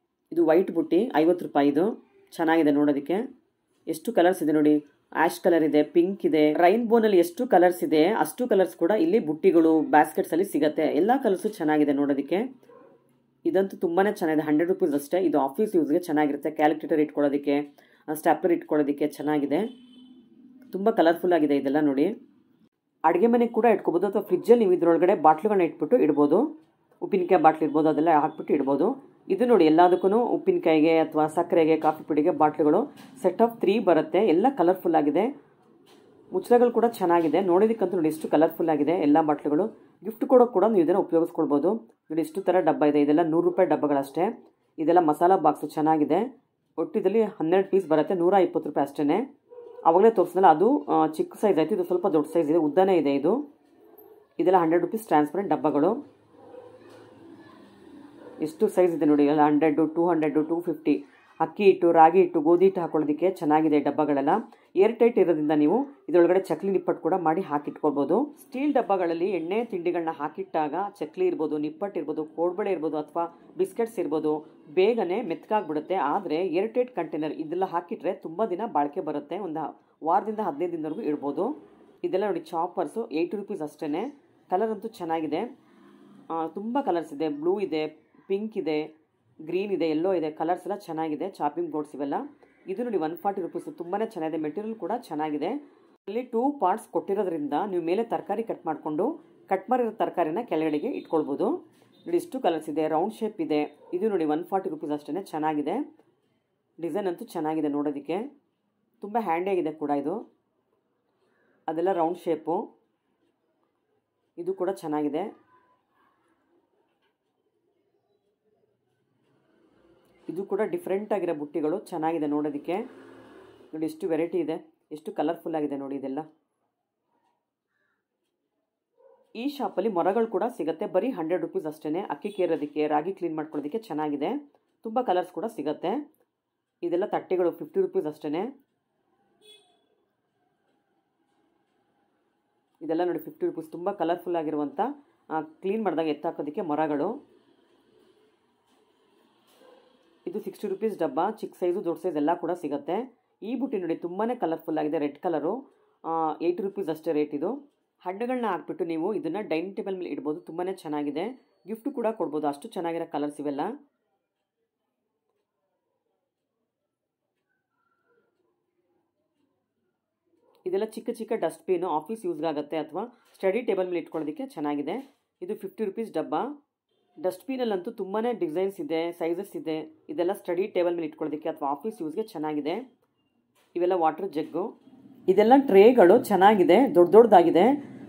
ಇದು ವೈಟ್ ಬುಟ್ಟಿ 50 ರೂಪಾಯಿ. ಇದು ಚೆನ್ನಾಗಿದೆ ನೋಡೋದಕ್ಕೆ. ಎಷ್ಟು ಕಲರ್ಸ್ ಇದೆ ನೋಡಿ. ಆಶ್ ಕಲರ್ ಇದೆ, ಪಿಂಕ್ ಇದೆ, ರೈನ್ಬೋನಲ್ಲಿ ಎಷ್ಟು ಕಲರ್ಸ್ ಇದೆ ಅಷ್ಟು ಕಲರ್ಸ್ ಕೂಡ ಇಲ್ಲಿ ಬುಟ್ಟಿಗಳು, ಬ್ಯಾಸ್ಕೆಟ್ಸಲ್ಲಿ ಸಿಗುತ್ತೆ. ಎಲ್ಲ ಕಲರ್ಸು ಚೆನ್ನಾಗಿದೆ ನೋಡೋದಕ್ಕೆ. ಇದಂತೂ ತುಂಬಾ ಚೆನ್ನಾಗಿದೆ. 100 ರುಪೀಸ್ ಅಷ್ಟೇ. ಇದು ಆಫೀಸ್ ಯೂಸ್ಗೆ ಚೆನ್ನಾಗಿರುತ್ತೆ. ಕ್ಯಾಲ್ಕುಲೇಟರ್ ಇಟ್ಕೊಳ್ಳೋದಕ್ಕೆ, ಸ್ಟ್ಯಾಪ್ಲರ್ ಇಟ್ಕೊಳ್ಳೋದಕ್ಕೆ ಚೆನ್ನಾಗಿದೆ. ತುಂಬ ಕಲರ್ಫುಲ್ ಆಗಿದೆ ಇದೆಲ್ಲ ನೋಡಿ. ಅಡುಗೆ ಮನೆಗೆ ಕೂಡ ಇಟ್ಕೋಬೋದು ಅಥವಾ ಫ್ರಿಜ್ಜಲ್ಲಿ ನೀವು ಇದರೊಳಗಡೆ ಬಾಟ್ಲುಗಳನ್ನ ಇಟ್ಬಿಟ್ಟು ಇಡ್ಬೋದು. ಉಪ್ಪಿನಕಾಯಿ ಬಾಟ್ಲು ಇರ್ಬೋದು, ಅದೆಲ್ಲ ಹಾಕ್ಬಿಟ್ಟು ಇಡ್ಬೋದು. ಇದು ನೋಡಿ ಎಲ್ಲದಕ್ಕೂ ಉಪ್ಪಿನಕಾಯಿಗೆ ಅಥವಾ ಸಕ್ಕರೆಗೆ, ಕಾಫಿ ಪುಡಿಗೆ ಬಾಟ್ಲುಗಳು ಸೆಟ್ ಆಫ್ 3 ಬರುತ್ತೆ. ಎಲ್ಲ ಕಲರ್ಫುಲ್ ಆಗಿದೆ. ಮುಚ್ಚಳಗಳು ಕೂಡ ಚೆನ್ನಾಗಿದೆ. ನೋಡೋದಕ್ಕಂತೂ ನೋಡಿ ಎಷ್ಟು ಕಲರ್ಫುಲ್ ಆಗಿದೆ ಎಲ್ಲ ಬಾಟ್ಲುಗಳು. ಗಿಫ್ಟ್ ಕೊಡೋಕೆ ಕೂಡ ನೀವು ಇದನ್ನು ಉಪಯೋಗಿಸ್ಕೊಳ್ಬೋದು. ನೋಡಿ ಇಷ್ಟು ಥರ ಡಬ್ಬ ಇದೆ. ಇದೆಲ್ಲ 100 ರೂಪಾಯಿ ಡಬ್ಬಗಳಷ್ಟೇ. ಇದೆಲ್ಲ ಮಸಾಲಾ ಬಾಕ್ಸು ಚೆನ್ನಾಗಿದೆ. ಒಟ್ಟಿದಲ್ಲಿ 12 ಪೀಸ್ ಬರುತ್ತೆ. 120 ರೂಪಾಯಿ ಅಷ್ಟೇ. ಆವಾಗಲೇ ತೋರಿಸಿದ್ನಲ್ಲ ಅದು ಚಿಕ್ಕ ಸೈಜ್ ಆಯಿತು. ಇದು ಸ್ವಲ್ಪ ದೊಡ್ಡ ಸೈಜ್ ಇದೆ, ಉದ್ದನೇ ಇದೆ ಇದು. ಇದೆಲ್ಲ 100 ರುಪೀಸ್ ಟ್ರಾನ್ಸ್ಪರೆಂಟ್ ಡಬ್ಬಗಳು. ಎಷ್ಟು ಸೈಜ್ ಇದೆ ನೋಡಿ. ಎಲ್ಲ 100, 200, 250. ಅಕ್ಕಿ ಹಿಟ್ಟು, ರಾಗಿ ಹಿಟ್ಟು, ಗೋಧಿ ಹಿಟ್ಟು ಹಾಕೊಳ್ಳೋದಕ್ಕೆ ಚೆನ್ನಾಗಿದೆ ಡಬ್ಬಗಳೆಲ್ಲ. ಏರ್ ಟೈಟ್ ಇರೋದ್ರಿಂದ ನೀವು ಇದರೊಳಗಡೆ ಚಕ್ಲಿ ನಿಪ್ಪಟ್ಟು ಕೂಡ ಮಾಡಿ ಹಾಕಿಟ್ಕೊಳ್ಬೋದು. ಸ್ಟೀಲ್ ಡಬ್ಬಗಳಲ್ಲಿ ಎಣ್ಣೆ ತಿಂಡಿಗಳನ್ನ ಹಾಕಿಟ್ಟಾಗ ಚಕ್ಲಿ ಇರ್ಬೋದು, ನಿಪ್ಪಟ್ಟು ಇರ್ಬೋದು, ಕೋಡ್ಬಳೆ ಇರ್ಬೋದು ಅಥವಾ ಬಿಸ್ಕೆಟ್ಸ್ ಇರ್ಬೋದು, ಬೇಗನೆ ಮೆತ್ತಗಾಗ್ಬಿಡುತ್ತೆ. ಆದರೆ ಏರ್ ಟೈಟ್ ಕಂಟೈನರ್ ಇದೆಲ್ಲ ಹಾಕಿಟ್ರೆ ತುಂಬ ದಿನ ಬಾಳಿಕೆ ಬರುತ್ತೆ. ಒಂದು ವಾರದಿಂದ 15 ದಿನದವರೆಗೂ ಇಡ್ಬೋದು. ಇದೆಲ್ಲ ನೋಡಿ ಚಾಪರ್ಸು 80 ರುಪೀಸ್ ಅಷ್ಟೇ. ಕಲರ್ ಅಂತೂ ಚೆನ್ನಾಗಿದೆ. ತುಂಬ ಕಲರ್ಸ್ ಇದೆ. ಬ್ಲೂ ಇದೆ, ಪಿಂಕ್ ಇದೆ, ಗ್ರೀನ್ ಇದೆ, ಎಲ್ಲೋ ಇದೆ. ಕಲರ್ಸ್ ಎಲ್ಲ ಚೆನ್ನಾಗಿದೆ. ಚಾಪಿಂಗ್ ಬೋರ್ಡ್ಸ್ ಇವೆಲ್ಲ. ಇದು ನೋಡಿ 140 ರುಪೀಸು. ತುಂಬಾ ಚೆನ್ನಾಗಿದೆ. ಮೆಟೀರಿಯಲ್ ಕೂಡ ಚೆನ್ನಾಗಿದೆ. ಇಲ್ಲಿ 2 ಪಾರ್ಟ್ಸ್ ಕೊಟ್ಟಿರೋದ್ರಿಂದ ನೀವು ಮೇಲೆ ತರಕಾರಿ ಕಟ್ ಮಾಡಿಕೊಂಡು ಕಟ್ ಮಾಡಿರೋ ತರಕಾರಿನ ಕೆಳಗಡೆಗೆ ಇಟ್ಕೊಳ್ಬೋದು. ನೋಡಿ ಇಷ್ಟು ಕಲರ್ಸ್ ಇದೆ, ರೌಂಡ್ ಶೇಪ್ ಇದೆ. ಇದು ನೋಡಿ 140 ರುಪೀಸ್ ಅಷ್ಟೇ. ಚೆನ್ನಾಗಿದೆ, ಡಿಸೈನ್ ಅಂತೂ ಚೆನ್ನಾಗಿದೆ ನೋಡೋದಕ್ಕೆ, ತುಂಬ ಹ್ಯಾಂಡಿಯಾಗಿದೆ ಕೂಡ ಇದು. ಅದೆಲ್ಲ ರೌಂಡ್ ಶೇಪು, ಇದು ಕೂಡ ಚೆನ್ನಾಗಿದೆ. ಇದು ಕೂಡ ಡಿಫ್ರೆಂಟ್ ಆಗಿರೋ ಬುಟ್ಟಿಗಳು, ಚೆನ್ನಾಗಿದೆ ನೋಡೋದಕ್ಕೆ. ನೋಡಿ ಎಷ್ಟು ವೆರೈಟಿ ಇದೆ, ಎಷ್ಟು ಕಲರ್ಫುಲ್ ಆಗಿದೆ ನೋಡಿ ಇದೆಲ್ಲ. ಈ ಶಾಪಲ್ಲಿ ಮೊರಗಳು ಕೂಡ ಸಿಗುತ್ತೆ, ಬರೀ 100 ರುಪೀಸ್ ಅಷ್ಟೇ. ಅಕ್ಕಿ ಕೇರೋದಕ್ಕೆ, ರಾಗಿ ಕ್ಲೀನ್ ಮಾಡ್ಕೊಳ್ಳೋದಕ್ಕೆ ಚೆನ್ನಾಗಿದೆ. ತುಂಬ ಕಲರ್ಸ್ ಕೂಡ ಸಿಗುತ್ತೆ. ಇದೆಲ್ಲ ತಟ್ಟೆಗಳು 50 ರುಪೀಸ್ ಅಷ್ಟೇ. ಇದೆಲ್ಲ ನೋಡಿ 50 ರುಪೀಸ್, ತುಂಬ ಕಲರ್ಫುಲ್ ಆಗಿರುವಂಥ ಕ್ಲೀನ್ ಮಾಡಿದಾಗ ಎತ್ತಾಕೋದಕ್ಕೆ ಮೊರಗಳು. ಇದು 60 ರುಪೀಸ್ ಡಬ್ಬ, ಚಿಕ್ಕ ಸೈಜು ದೊಡ್ಡ ಸೈಜ್ ಎಲ್ಲ ಕೂಡ ಸಿಗುತ್ತೆ. ಈ ಬುಟ್ಟಿ ನೋಡಿ ತುಂಬಾ ಕಲರ್ಫುಲ್ ಆಗಿದೆ, ರೆಡ್ ಕಲರು. 80 ರುಪೀಸ್ ಅಷ್ಟೇ ರೇಟ್ ಇದು. ಹಣ್ಣುಗಳನ್ನ ಹಾಕ್ಬಿಟ್ಟು ನೀವು ಇದನ್ನು ಡೈನಿಂಗ್ ಟೇಬಲ್ ಮೇಲೆ ಇಡ್ಬೋದು, ತುಂಬಾ ಚೆನ್ನಾಗಿದೆ. ಗಿಫ್ಟ್ ಕೂಡ ಕೊಡ್ಬೋದು, ಅಷ್ಟು ಚೆನ್ನಾಗಿರೋ ಕಲರ್ಸ್ ಇವೆಲ್ಲ. ಇದೆಲ್ಲ ಚಿಕ್ಕ ಚಿಕ್ಕ ಡಸ್ಟ್ಬಿನ್ನು, ಆಫೀಸ್ ಯೂಸ್ಗಾಗುತ್ತೆ ಅಥವಾ ಸ್ಟಡಿ ಟೇಬಲ್ ಮೇಲೆ ಇಟ್ಕೊಳ್ಳೋದಕ್ಕೆ ಚೆನ್ನಾಗಿದೆ. ಇದು 50 ರುಪೀಸ್ ಡಬ್ಬ. ಡಸ್ಟ್ಬಿನಲ್ಲಂತೂ ತುಂಬಾ ಡಿಸೈನ್ಸ್ ಇದೆ, ಸೈಜಸ್ ಇದೆ. ಇದೆಲ್ಲ ಸ್ಟಡಿ ಟೇಬಲ್ ಮೇಲೆ ಇಟ್ಕೊಳ್ಳೋದಕ್ಕೆ ಅಥವಾ ಆಫೀಸ್ ಯೂಸ್ಗೆ ಚೆನ್ನಾಗಿದೆ. ಇವೆಲ್ಲ ವಾಟರ್ ಜಗ್ಗು. ಇದೆಲ್ಲ ಟ್ರೇಗಳು ಚೆನ್ನಾಗಿದೆ, ದೊಡ್ಡ ದೊಡ್ಡದಾಗಿದೆ.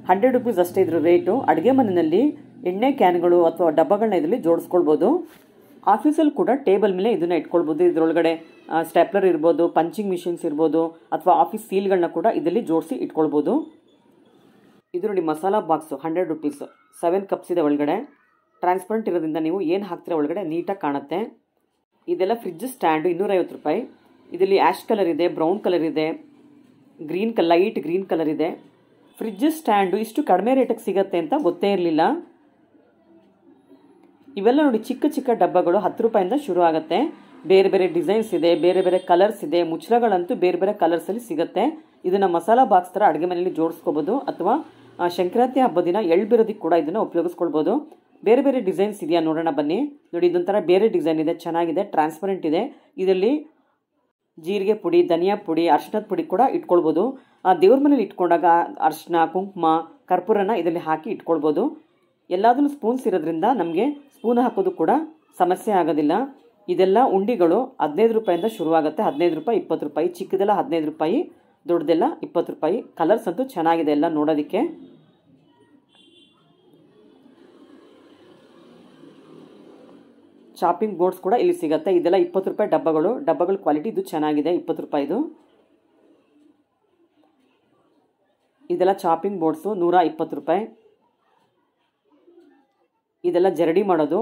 100 ರುಪೀಸ್ ಅಷ್ಟೇ ಇದ್ರ ರೇಟು. ಅಡುಗೆ ಮನೆಯಲ್ಲಿ ಎಣ್ಣೆ ಕ್ಯಾನ್ಗಳು ಅಥವಾ ಡಬ್ಬಗಳನ್ನ ಇದರಲ್ಲಿ ಜೋಡಿಸ್ಕೊಳ್ಬೋದು. ಆಫೀಸಲ್ಲಿ ಕೂಡ ಟೇಬಲ್ ಮೇಲೆ ಇದನ್ನು ಇಟ್ಕೊಳ್ಬೋದು. ಇದರೊಳಗಡೆ ಸ್ಟೆಪ್ಲರ್ ಇರ್ಬೋದು, ಪಂಚಿಂಗ್ ಮಿಷಿನ್ಸ್ ಇರ್ಬೋದು, ಅಥವಾ ಆಫೀಸ್ ಸೀಲ್ಗಳನ್ನ ಕೂಡ ಇದರಲ್ಲಿ ಜೋಡಿಸಿ ಇಟ್ಕೊಳ್ಬೋದು. ಇದು ನೋಡಿ ಮಸಾಲಾ ಬಾಕ್ಸು, 100 ರುಪೀಸ್. 7 ಕಪ್ಸ್ ಇದೆ ಒಳಗಡೆ. ಟ್ರಾನ್ಸ್ಪರೆಂಟ್ ಇರೋದ್ರಿಂದ ನೀವು ಏನು ಹಾಕ್ತೀರಾ ಒಳಗಡೆ ನೀಟಾಗಿ ಕಾಣುತ್ತೆ. ಇದೆಲ್ಲ ಫ್ರಿಡ್ಜ್ ಸ್ಟ್ಯಾಂಡು, 250 ರೂಪಾಯಿ. ಇದರಲ್ಲಿ ಆ್ಯಶ್ ಕಲರ್ ಇದೆ, ಬ್ರೌನ್ ಕಲರ್ ಇದೆ, ಲೈಟ್ ಗ್ರೀನ್ ಕಲರ್ ಇದೆ. ಫ್ರಿಡ್ಜ್ ಸ್ಟ್ಯಾಂಡು ಇಷ್ಟು ಕಡಿಮೆ ರೇಟಿಗೆ ಸಿಗುತ್ತೆ ಅಂತ ಗೊತ್ತೇ ಇರಲಿಲ್ಲ. ಇವೆಲ್ಲ ನೋಡಿ ಚಿಕ್ಕ ಚಿಕ್ಕ ಡಬ್ಬಗಳು 10 ರೂಪಾಯಿಂದ ಶುರು ಆಗುತ್ತೆ. ಬೇರೆ ಬೇರೆ ಡಿಸೈನ್ಸ್ ಇದೆ, ಬೇರೆ ಬೇರೆ ಕಲರ್ಸ್ ಇದೆ. ಮುಚ್ಚಳಗಳಂತೂ ಬೇರೆ ಬೇರೆ ಕಲರ್ಸಲ್ಲಿ ಸಿಗುತ್ತೆ. ಇದನ್ನು ಮಸಾಲಾ ಬಾಕ್ಸ್ ಥರ ಅಡುಗೆ ಮನೆಯಲ್ಲಿ ಜೋಡಿಸ್ಕೋಬೋದು, ಅಥವಾ ಸಂಕ್ರಾಂತಿ ಹಬ್ಬದ ದಿನ ಎಳ್ಬಿರೋದಕ್ಕೆ ಕೂಡ ಇದನ್ನು ಉಪಯೋಗಿಸ್ಕೊಳ್ಬೋದು. ಬೇರೆ ಬೇರೆ ಡಿಸೈನ್ಸ್ ಇದೆಯಾ ನೋಡೋಣ ಬನ್ನಿ. ನೋಡಿ ಇದೊಂಥರ ಬೇರೆ ಡಿಸೈನ್ ಇದೆ, ಚೆನ್ನಾಗಿದೆ, ಟ್ರಾನ್ಸ್ಪರೆಂಟ್ ಇದೆ. ಇದರಲ್ಲಿ ಜೀರಿಗೆ ಪುಡಿ, ಧನಿಯಾ ಪುಡಿ, ಅರಿಶಿಣದ ಪುಡಿ ಕೂಡ ಇಟ್ಕೊಳ್ಬೋದು. ದೇವ್ರ ಮನೇಲಿ ಇಟ್ಕೊಂಡಾಗ ಅರಿಶಿನ, ಕುಂಕುಮ, ಕರ್ಪೂರನ ಇದರಲ್ಲಿ ಹಾಕಿ ಇಟ್ಕೊಳ್ಬೋದು. ಎಲ್ಲಾದ್ರೂ ಸ್ಪೂನ್ಸ್ ಇರೋದ್ರಿಂದ ನಮಗೆ ಸ್ಪೂನ್ ಹಾಕೋದು ಕೂಡ ಸಮಸ್ಯೆ ಆಗೋದಿಲ್ಲ. ಇದೆಲ್ಲ ಉಂಡಿಗಳು 15 ರೂಪಾಯಿಂದ ಶುರುವಾಗುತ್ತೆ. 15 ರೂಪಾಯಿ, 20 ರೂಪಾಯಿ. ಚಿಕ್ಕದೆಲ್ಲ 15 ರೂಪಾಯಿ, ದೊಡ್ಡದೆಲ್ಲ 20 ರೂಪಾಯಿ. ಕಲರ್ಸ್ ಅಂತೂ ಚೆನ್ನಾಗಿದೆ ಎಲ್ಲ ನೋಡೋದಕ್ಕೆ. ಚಾಪಿಂಗ್ ಬೋರ್ಡ್ಸ್ ಕೂಡ ಇಲ್ಲಿ ಸಿಗುತ್ತೆ. ಇದೆಲ್ಲ 20 ರೂಪಾಯಿ ಡಬ್ಬಗಳು ಕ್ವಾಲಿಟಿ ಇದು ಚೆನ್ನಾಗಿದೆ, 20 ರೂಪಾಯಿದು. ಇದೆಲ್ಲ ಚಾಪಿಂಗ್ ಬೋರ್ಡ್ಸು 120 ರೂಪಾಯಿ. ಇದೆಲ್ಲ ಜರಡಿ ಮಾಡೋದು,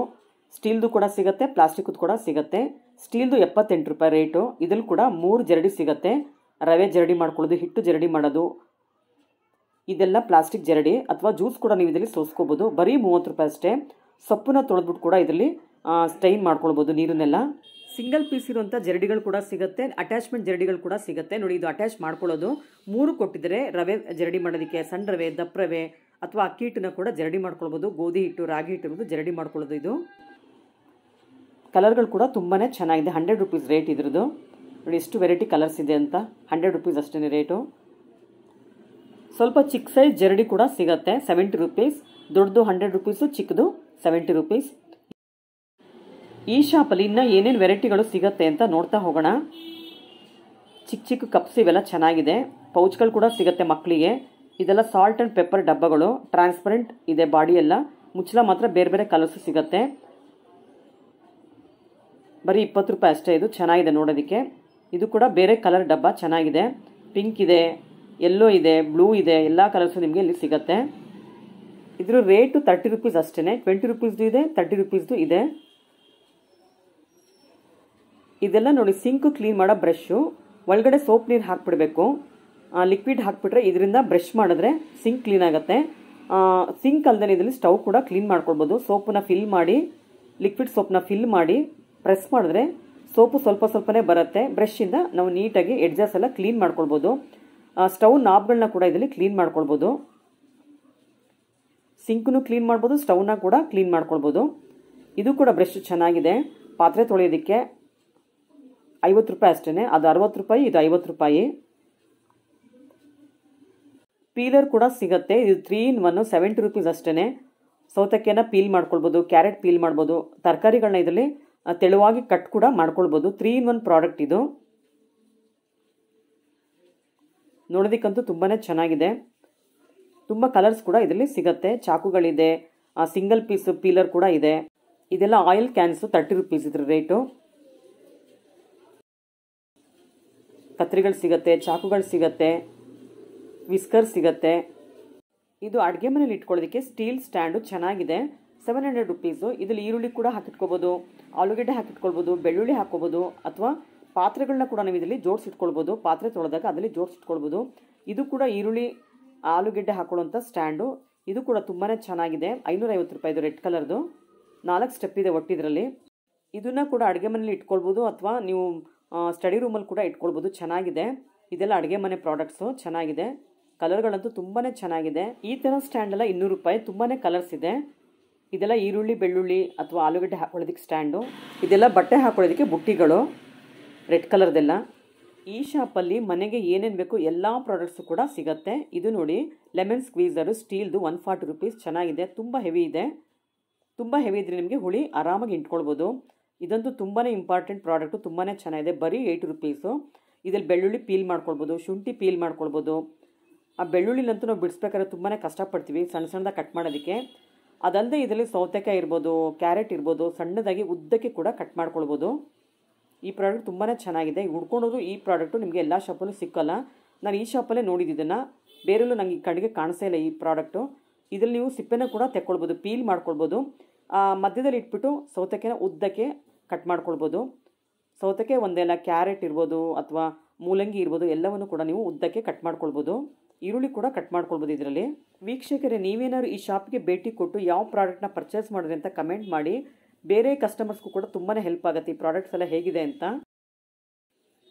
ಸ್ಟೀಲ್ದು ಕೂಡ ಸಿಗುತ್ತೆ, ಪ್ಲಾಸ್ಟಿಕ್ದು ಕೂಡ ಸಿಗುತ್ತೆ. ಸ್ಟೀಲ್ದು 78 ರೂಪಾಯಿ ರೇಟು. ಇದ್ರಲ್ಲಿ ಕೂಡ 3 ಜರಡಿ ಸಿಗುತ್ತೆ. ರವೆ ಜರಡಿ ಮಾಡ್ಕೊಳ್ಳೋದು, ಹಿಟ್ಟು ಜರಡಿ ಮಾಡೋದು. ಇದೆಲ್ಲ ಪ್ಲಾಸ್ಟಿಕ್ ಜರಡಿ, ಅಥವಾ ಜ್ಯೂಸ್ ಕೂಡ ನೀವು ಇದರಲ್ಲಿ ಸೋಸ್ಕೋಬೋದು. ಬರೀ 30 ರೂಪಾಯಿ ಅಷ್ಟೇ. ಸೊಪ್ಪನ್ನ ತೊಳೆದ್ಬಿಟ್ಟು ಕೂಡ ಇದರಲ್ಲಿ ಸ್ಟೈನ್ ಮಾಡ್ಕೊಳ್ಬೋದು ನೀರನ್ನೆಲ್ಲ. ಸಿಂಗಲ್ ಪೀಸ್ ಇರುವಂಥ ಜರಡಿಗಳು ಕೂಡ ಸಿಗುತ್ತೆ, ಅಟ್ಯಾಚ್ಮೆಂಟ್ ಜರಡಿಗಳು ಕೂಡ ಸಿಗುತ್ತೆ. ನೋಡಿ ಇದು ಅಟ್ಯಾಚ್ ಮಾಡ್ಕೊಳ್ಳೋದು. 3 ಕೊಟ್ಟಿದ್ರೆ ರವೆ ಜರಡಿ ಮಾಡೋದಕ್ಕೆ, ಸಣ್ಣ ರವೆ, ದಪ್ಪ ರವೆ ಅಥವಾ ಅಕ್ಕಿ ಹಿಟ್ಟನ್ನ ಕೂಡ ಜರಡಿ ಮಾಡ್ಕೊಳ್ಬೋದು. ಗೋಧಿ ಹಿಟ್ಟು, ರಾಗಿ ಹಿಟ್ಟು ಇರೋದು ಜರಡಿ ಮಾಡ್ಕೊಳ್ಳೋದು. ಇದು ಕಲರ್ಗಳು ಕೂಡ ತುಂಬಾ ಚೆನ್ನಾಗಿದೆ. 100 ರುಪೀಸ್ ರೇಟ್ ಇದ್ರದ್ದು. ನೋಡಿ ಎಷ್ಟು ವೆರೈಟಿ ಕಲರ್ಸ್ ಇದೆ ಅಂತ. 100 ರುಪೀಸ್ ಅಷ್ಟೇ ರೇಟು. ಸ್ವಲ್ಪ ಚಿಕ್ಕ ಸೈಜ್ ಜರಡಿ ಕೂಡ ಸಿಗುತ್ತೆ, 70 ರುಪೀಸ್. ದೊಡ್ಡದು 100 ರುಪೀಸು, ಚಿಕ್ಕದು 70 ರುಪೀಸ್. ಈ ಶಾಪಲ್ಲಿ ಇನ್ನೂ ಏನೇನು ವೆರೈಟಿಗಳು ಸಿಗುತ್ತೆ ಅಂತ ನೋಡ್ತಾ ಹೋಗೋಣ. ಚಿಕ್ಕ ಚಿಕ್ಕ ಕಪ್ಸ್ ಇವೆಲ್ಲ ಚೆನ್ನಾಗಿದೆ. ಪೌಚ್ಗಳು ಕೂಡ ಸಿಗುತ್ತೆ ಮಕ್ಕಳಿಗೆ. ಇದೆಲ್ಲ ಸಾಲ್ಟ್ ಆ್ಯಂಡ್ ಪೆಪ್ಪರ್ ಡಬ್ಬಗಳು, ಟ್ರಾನ್ಸ್ಪರೆಂಟ್ ಇದೆ ಬಾಡಿ ಎಲ್ಲ. ಮುಚ್ಚಳ ಮಾತ್ರ ಬೇರೆ ಬೇರೆ ಕಲರ್ಸು ಸಿಗುತ್ತೆ. ಬರೀ 20 ರೂಪಾಯಿ ಅಷ್ಟೇ. ಇದು ಚೆನ್ನಾಗಿದೆ ನೋಡೋದಕ್ಕೆ. ಇದು ಕೂಡ ಬೇರೆ ಕಲರ್ ಡಬ್ಬ ಚೆನ್ನಾಗಿದೆ. ಪಿಂಕ್ ಇದೆ, ಯೆಲ್ಲೋ ಇದೆ, ಬ್ಲೂ ಇದೆ, ಎಲ್ಲ ಕಲರ್ಸು ನಿಮಗೆ ಇಲ್ಲಿ ಸಿಗುತ್ತೆ. ಇದ್ರ ರೇಟು 30 ರುಪೀಸ್ ಅಷ್ಟೇ. 20 ರುಪೀಸ್ದು ಇದೆ, 30 ರುಪೀಸ್ದು ಇದೆ. ಇದೆಲ್ಲ ನೋಡಿ ಸಿಂಕ್ ಕ್ಲೀನ್ ಮಾಡೋ ಬ್ರಷು. ಒಳಗಡೆ ಸೋಪ್ ನೀರು ಹಾಕ್ಬಿಡ್ಬೇಕು, ಲಿಕ್ವಿಡ್ ಹಾಕ್ಬಿಟ್ರೆ ಇದರಿಂದ ಬ್ರಷ್ ಮಾಡಿದ್ರೆ ಸಿಂಕ್ ಕ್ಲೀನ್ ಆಗುತ್ತೆ. ಸಿಂಕ್ ಅಲ್ಲದೆ ಇದರಲ್ಲಿ ಸ್ಟವ್ ಕೂಡ ಕ್ಲೀನ್ ಮಾಡ್ಕೊಳ್ಬೋದು. ಸೋಪನ್ನ ಫಿಲ್ ಮಾಡಿ, ಲಿಕ್ವಿಡ್ ಸೋಪ್ನ ಫಿಲ್ ಮಾಡಿ ಪ್ರೆಸ್ ಮಾಡಿದ್ರೆ ಸೋಪು ಸ್ವಲ್ಪ ಸ್ವಲ್ಪನೇ ಬರುತ್ತೆ. ಬ್ರಷಿಂದ ನಾವು ನೀಟಾಗಿ ಎಡ್ಜಸ್ ಎಲ್ಲ ಕ್ಲೀನ್ ಮಾಡ್ಕೊಳ್ಬೋದು. ಸ್ಟವ್ ನಾಬ್ಗಳನ್ನ ಕೂಡ ಇದರಲ್ಲಿ ಕ್ಲೀನ್ ಮಾಡ್ಕೊಳ್ಬೋದು. ಸಿಂಕ್ನು ಕ್ಲೀನ್ ಮಾಡ್ಬೋದು, ಸ್ಟವ್ನ ಕೂಡ ಕ್ಲೀನ್ ಮಾಡ್ಕೊಳ್ಬೋದು. ಇದು ಕೂಡ ಬ್ರಷ್ ಚೆನ್ನಾಗಿದೆ. ಪಾತ್ರೆ ತೊಳೆಯೋದಕ್ಕೆ 50 ರೂಪಾಯಿ ಅಷ್ಟೇ. ಅದು 60 ರೂಪಾಯಿ, ಇದು 50 ರೂಪಾಯಿ. ಪೀಲರ್ ಕೂಡ ಸಿಗುತ್ತೆ. ಇದು 3 in 1, 70 ರುಪೀಸ್ ಅಷ್ಟೇ. ಸೌತೆಕಾಯಿನ ಪೀಲ್ ಮಾಡ್ಕೊಳ್ಬೋದು, ಕ್ಯಾರೆಟ್ ಪೀಲ್ ಮಾಡ್ಬೋದು, ತರಕಾರಿಗಳನ್ನ ಇದರಲ್ಲಿ ತೆಳುವಾಗಿ ಕಟ್ ಕೂಡ ಮಾಡ್ಕೊಳ್ಬೋದು. 3-in-1 ಪ್ರಾಡಕ್ಟ್ ಇದು. ನೋಡೋದಕ್ಕಂತೂ ತುಂಬಾ ಚೆನ್ನಾಗಿದೆ. ತುಂಬ ಕಲರ್ಸ್ ಕೂಡ ಇದರಲ್ಲಿ ಸಿಗುತ್ತೆ. ಚಾಕುಗಳಿದೆ, ಸಿಂಗಲ್ ಪೀಸ್ ಪೀಲರ್ ಕೂಡ ಇದೆ. ಇದೆಲ್ಲ ಆಯಿಲ್ ಕ್ಯಾನ್ಸು, 30 ರೂಪೀಸ್ ಇದ್ರ ರೇಟು. ಕತ್ರಿಗಳು ಸಿಗುತ್ತೆ, ಚಾಕುಗಳು ಸಿಗುತ್ತೆ, ವಿಸ್ಕರ್ ಸಿಗುತ್ತೆ. ಇದು ಅಡುಗೆ ಮನೇಲಿ ಇಟ್ಕೊಳ್ಳೋದಕ್ಕೆ ಸ್ಟೀಲ್ ಸ್ಟ್ಯಾಂಡು ಚೆನ್ನಾಗಿದೆ. 700 ರೂಪೀಸು. ಇದರಲ್ಲಿ ಈರುಳ್ಳಿ ಕೂಡ ಹಾಕಿಟ್ಕೋಬೋದು, ಆಲೂಗಡ್ಡೆ ಹಾಕಿಟ್ಕೊಳ್ಬೋದು, ಬೆಳ್ಳುಳ್ಳಿ ಹಾಕ್ಕೋಬೋದು, ಅಥವಾ ಪಾತ್ರೆಗಳನ್ನ ಕೂಡ ನಾವು ಇದರಲ್ಲಿ ಜೋಡಿಸಿಟ್ಕೊಳ್ಬೋದು. ಪಾತ್ರೆ ತೊಳೆದಾಗ ಅದರಲ್ಲಿ ಜೋಡಿಸಿಟ್ಕೊಳ್ಬೋದು. ಇದು ಕೂಡ ಈರುಳ್ಳಿ ಆಲೂಗಡ್ಡೆ ಹಾಕೊಳ್ಳುವಂಥ ಸ್ಟ್ಯಾಂಡು. ಇದು ಕೂಡ ತುಂಬಾ ಚೆನ್ನಾಗಿದೆ. 550 ರೂಪಾಯಿ. ಇದು ರೆಡ್ ಕಲರ್ದು. 4 ಸ್ಟೆಪ್ ಇದೆ ಒಟ್ಟಿದ್ರಲ್ಲಿ. ಇದನ್ನು ಕೂಡ ಅಡುಗೆ ಮನೇಲಿ ಇಟ್ಕೊಳ್ಬೋದು, ಅಥವಾ ನೀವು ಸ್ಟಡಿ ರೂಮಲ್ಲಿ ಕೂಡ ಇಟ್ಕೊಳ್ಬೋದು. ಚೆನ್ನಾಗಿದೆ. ಇದೆಲ್ಲ ಅಡುಗೆ ಮನೆ ಪ್ರಾಡಕ್ಟ್ಸು. ಚೆನ್ನಾಗಿದೆ. ಕಲರ್ಗಳಂತೂ ತುಂಬಾ ಚೆನ್ನಾಗಿದೆ. ಈ ಥರ ಸ್ಟ್ಯಾಂಡೆಲ್ಲ 200 ರೂಪಾಯಿ. ತುಂಬಾ ಕಲರ್ಸ್ ಇದೆ. ಇದೆಲ್ಲ ಈರುಳ್ಳಿ ಬೆಳ್ಳುಳ್ಳಿ ಅಥವಾ ಆಲೂಗಡ್ಡೆ ಹಾಕೊಳ್ಳೋದಕ್ಕೆ ಸ್ಟ್ಯಾಂಡು. ಇದೆಲ್ಲ ಬಟ್ಟೆ ಹಾಕೊಳ್ಳೋದಕ್ಕೆ ಬುಟ್ಟಿಗಳು, ರೆಡ್ ಕಲರ್ದೆಲ್ಲ. ಈ ಶಾಪಲ್ಲಿ ಮನೆಗೆ ಏನೇನು ಬೇಕು ಎಲ್ಲ ಪ್ರಾಡಕ್ಟ್ಸು ಕೂಡ ಸಿಗುತ್ತೆ. ಇದು ನೋಡಿ, ಲೆಮನ್ ಸ್ಕ್ವೀಸರು ಸ್ಟೀಲ್ದು 140 ರೂಪೀಸ್. ಚೆನ್ನಾಗಿದೆ. ತುಂಬ ಹೆವಿ ಇದೆ. ತುಂಬ ಹೆವಿ ಇದ್ರೆ ನಿಮಗೆ ಹುಳಿ ಆರಾಮಾಗಿ ಇಟ್ಕೊಳ್ಬೋದು. ಇದಂತೂ ತುಂಬಾ ಇಂಪಾರ್ಟೆಂಟ್ ಪ್ರಾಡಕ್ಟು. ತುಂಬಾ ಚೆನ್ನಾಗಿದೆ. ಬರೀ 8 ರೂಪೀಸು. ಇದರಲ್ಲಿ ಬೆಳ್ಳುಳ್ಳಿ ಪೀಲ್ ಮಾಡ್ಕೊಳ್ಬೋದು, ಶುಂಠಿ ಪೀಲ್ ಮಾಡ್ಕೊಳ್ಬೋದು. ಆ ಬೆಳ್ಳುಳ್ಳಿಲಂತೂ ನಾವು ಬಿಡಿಸ್ಬೇಕಾದ್ರೆ ತುಂಬಾ ಕಷ್ಟಪಡ್ತೀವಿ ಸಣ್ಣ ಸಣ್ಣದಾಗಿ ಕಟ್ ಮಾಡೋದಕ್ಕೆ. ಅದಲ್ಲದೆ ಇದರಲ್ಲಿ ಸೌತೆಕಾಯಿ ಇರ್ಬೋದು, ಕ್ಯಾರೆಟ್ ಇರ್ಬೋದು, ಸಣ್ಣದಾಗಿ ಉದ್ದಕ್ಕೆ ಕೂಡ ಕಟ್ ಮಾಡ್ಕೊಳ್ಬೋದು. ಈ ಪ್ರಾಡಕ್ಟ್ ತುಂಬಾ ಚೆನ್ನಾಗಿದೆ. ಹುಡ್ಕೊಂಡೋದು ಈ ಪ್ರಾಡಕ್ಟು ನಿಮಗೆ ಎಲ್ಲ ಶಾಪಲ್ಲೂ ಸಿಕ್ಕಲ್ಲ. ನಾನು ಈ ಶಾಪಲ್ಲೇ ನೋಡಿದ್ದನ್ನು, ಬೇರೆಲ್ಲೂ ನನಗೆ ಕಣ್ಣಿಗೆ ಕಾಣಿಸೇ ಇಲ್ಲ ಈ ಪ್ರಾಡಕ್ಟು. ಇದರಲ್ಲಿ ನೀವು ಸಿಪ್ಪೆನ ಕೂಡ ತೆಕ್ಕೊಳ್ಬೋದು, ಪೀಲ್ ಮಾಡ್ಕೊಳ್ಬೋದು. ಮಧ್ಯದಲ್ಲಿ ಇಟ್ಬಿಟ್ಟು ಸೌತೆಕಾಯಿನ ಉದ್ದಕ್ಕೆ ಕಟ್ ಮಾಡ್ಕೊಳ್ಬೋದು. ಸೌತೆಕಾಯಿ ಒಂದೆಲ್ಲ, ಕ್ಯಾರೆಟ್ ಇರ್ಬೋದು ಅಥವಾ ಮೂಲಂಗಿ ಇರ್ಬೋದು, ಎಲ್ಲವನ್ನು ಕೂಡ ನೀವು ಉದ್ದಕ್ಕೆ ಕಟ್ ಮಾಡ್ಕೊಳ್ಬೋದು. ಈರುಳ್ಳಿ ಕೂಡ ಕಟ್ ಮಾಡ್ಕೊಳ್ಬೋದು ಇದರಲ್ಲಿ. ವೀಕ್ಷಕರೇ, ನೀವೇನಾದ್ರು ಈ ಶಾಪ್ಗೆ ಭೇಟಿ ಕೊಟ್ಟು ಯಾವ ಪ್ರಾಡಕ್ಟ್ನ ಪರ್ಚೇಸ್ ಮಾಡಿದ್ರಿ ಅಂತ ಕಮೆಂಟ್ ಮಾಡಿ. ಬೇರೆ ಕಸ್ಟಮರ್ಸ್ಗೂ ಕೂಡ ತುಂಬಾ ಹೆಲ್ಪ್ ಆಗುತ್ತೆ ಈ ಪ್ರಾಡಕ್ಟ್ಸ್ ಎಲ್ಲ ಹೇಗಿದೆ ಅಂತ.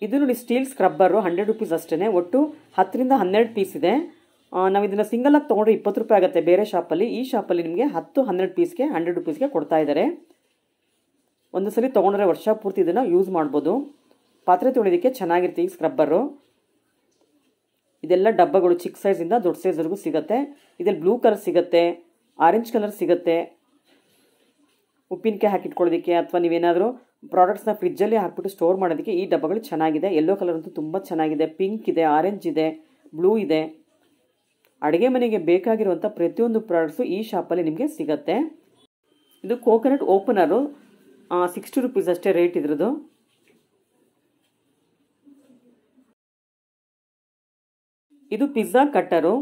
ಇದು ನೋಡಿ, ಸ್ಟೀಲ್ ಸ್ಕ್ರಬ್ಬರು 100 ರೂಪೀಸ್ ಅಷ್ಟೇ. ಒಟ್ಟು 10ರಿಂದ 12 ಪೀಸ್ ಇದೆ. ನಾವು ಇದನ್ನು ಸಿಂಗಲಾಗಿ ತೊಗೊಂಡ್ರೆ 20 ರೂಪಾಯಿ ಆಗುತ್ತೆ ಬೇರೆ ಶಾಪಲ್ಲಿ. ಈ ಶಾಪಲ್ಲಿ ನಿಮಗೆ 10-12 ಪೀಸ್ಗೆ 100 ರೂಪೀಸ್ಗೆ ಕೊಡ್ತಾ ಇದ್ದಾರೆ. ಒಂದು ಸಲ ತೊಗೊಂಡ್ರೆ ವರ್ಷ ಪೂರ್ತಿ ಇದನ್ನು ಯೂಸ್ ಮಾಡ್ಬೋದು. ಪಾತ್ರೆ ತೊಳೆಯೋದಕ್ಕೆ ಚೆನ್ನಾಗಿರುತ್ತೆ ಈ ಸ್ಕ್ರಬ್ಬರು. ಇದೆಲ್ಲ ಡಬ್ಬಗಳು ಚಿಕ್ಕ ಸೈಜಿಂದ ದೊಡ್ಡ ಸೈಜ್ವರೆಗೂ ಸಿಗುತ್ತೆ. ಇದರಲ್ಲಿ ಬ್ಲೂ ಕಲರ್ ಸಿಗುತ್ತೆ, ಆರೆಂಜ್ ಕಲರ್ ಸಿಗುತ್ತೆ. ಉಪ್ಪಿನಕಾಯಿ ಹಾಕಿಟ್ಕೊಳ್ಳೋದಕ್ಕೆ ಅಥವಾ ನೀವೇನಾದರೂ ಪ್ರಾಡಕ್ಟ್ಸ್ನ ಫ್ರಿಜ್ಜಲ್ಲಿ ಹಾಕ್ಬಿಟ್ಟು ಸ್ಟೋರ್ ಮಾಡೋದಕ್ಕೆ ಈ ಡಬ್ಬಗಳು ಚೆನ್ನಾಗಿದೆ. ಯೆಲ್ಲೋ ಕಲರ್ ಅಂತೂ ತುಂಬ ಚೆನ್ನಾಗಿದೆ. ಪಿಂಕ್ ಇದೆ, ಆರೆಂಜ್ ಇದೆ, ಬ್ಲೂ ಇದೆ. ಅಡುಗೆ ಮನೆಗೆ ಬೇಕಾಗಿರುವಂಥ ಪ್ರತಿಯೊಂದು ಪ್ರಾಡಕ್ಟ್ಸು ಈ ಶಾಪಲ್ಲಿ ನಿಮಗೆ ಸಿಗುತ್ತೆ. ಇದು ಕೋಕೋನಟ್ ಓಪನರು 60 ರೂಪೀಸ್ ಅಷ್ಟೇ ರೇಟ್ ಇದ್ರದ್ದು. ಇದು ಪಿಜ್ಜಾ ಕಟ್ಟರು.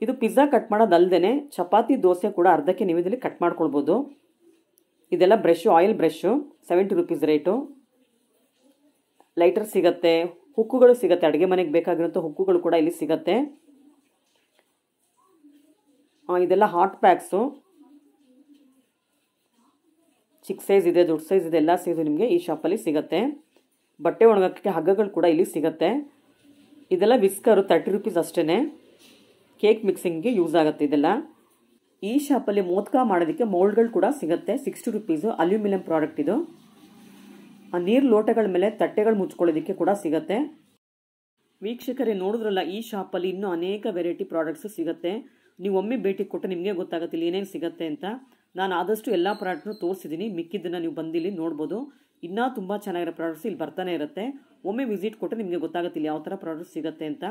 ಇದು ಪಿಜ್ಜಾ ಕಟ್ ಮಾಡೋದಲ್ಲದೆ ಚಪಾತಿ ದೋಸೆ ಕೂಡ ಅರ್ಧಕ್ಕೆ ನೀವು ಇದರಲ್ಲಿ ಕಟ್ ಮಾಡ್ಕೊಳ್ಬೋದು. ಇದೆಲ್ಲ brush, oil brush, 70 rupees rate. Lighter ಸಿಗುತ್ತೆ, ಹುಕ್ಕುಗಳು ಸಿಗುತ್ತೆ. ಅಡುಗೆ ಮನೆಗೆ ಬೇಕಾಗಿರುವಂಥ ಹುಕ್ಕುಗಳು ಕೂಡ ಇಲ್ಲಿ ಸಿಗುತ್ತೆ. ಇದೆಲ್ಲ ಹಾಟ್ ಪ್ಯಾಕ್ಸು. ಚಿಕ್ಕ ಸೈಜ್ ಇದೆ, ದೊಡ್ಡ ಸೈಜ್ ಇದೆ, ಎಲ್ಲ ಸೈಜು ನಿಮಗೆ ಈ ಶಾಪಲ್ಲಿ ಸಿಗುತ್ತೆ. ಬಟ್ಟೆ ಒಣಗೋಕ್ಕೆ ಹಗ್ಗಗಳು ಕೂಡ ಇಲ್ಲಿ ಸಿಗುತ್ತೆ. ಇದೆಲ್ಲ ವಿಸ್ಕರು 30 ರೂಪೀಸ್ ಅಷ್ಟೇ. ಕೇಕ್ ಮಿಕ್ಸಿಂಗ್ಗೆ ಯೂಸ್ ಆಗುತ್ತೆ ಇದೆಲ್ಲ. ಈ ಶಾಪಲ್ಲಿ ಮೋದಕ ಮಾಡೋದಕ್ಕೆ ಮೋಲ್ಡ್ಗಳು ಕೂಡ ಸಿಗುತ್ತೆ. 60 ರೂಪೀಸು. ಅಲ್ಯೂಮಿನಿಯಂ ಪ್ರಾಡಕ್ಟ್ ಇದು. ನೀರು ಲೋಟಗಳ ಮೇಲೆ ತಟ್ಟೆಗಳು ಮುಚ್ಕೊಳ್ಳೋದಕ್ಕೆ ಕೂಡ ಸಿಗುತ್ತೆ. ವೀಕ್ಷಕರೇ, ನೋಡಿದ್ರಲ್ಲ, ಈ ಶಾಪಲ್ಲಿ ಇನ್ನೂ ಅನೇಕ ವೆರೈಟಿ ಪ್ರಾಡಕ್ಟ್ಸು ಸಿಗುತ್ತೆ. ನೀವು ಒಮ್ಮೆ ಭೇಟಿ ಕೊಟ್ಟು ನಿಮಗೆ ಗೊತ್ತಾಗುತ್ತೆ ಇಲ್ಲಿ ಏನೇನು ಸಿಗುತ್ತೆ ಅಂತ. ನಾನು ಆದಷ್ಟು ಎಲ್ಲ ಪ್ರಾಡಕ್ಟ್ನು ತೋರಿಸಿದ್ದೀನಿ. ಮಿಕ್ಕಿದ್ದನ್ನು ನೀವು ಬಂದಿಲ್ಲಿ ನೋಡ್ಬೋದು. ಇನ್ನೂ ತುಂಬ ಚೆನ್ನಾಗಿರೋ ಪ್ರಾಡಕ್ಟ್ಸ್ ಇಲ್ಲಿ ಬರ್ತಾನೆ ಇರುತ್ತೆ. ಒಮ್ಮೆ ವಿಸಿಟ್ ಕೊಟ್ಟು ನಿಮಗೆ ಗೊತ್ತಾಗುತ್ತೆ ಇಲ್ಲಿ ಯಾವ ಥರ ಪ್ರಾಡಕ್ಟ್ಸ್ ಸಿಗುತ್ತೆ ಅಂತ.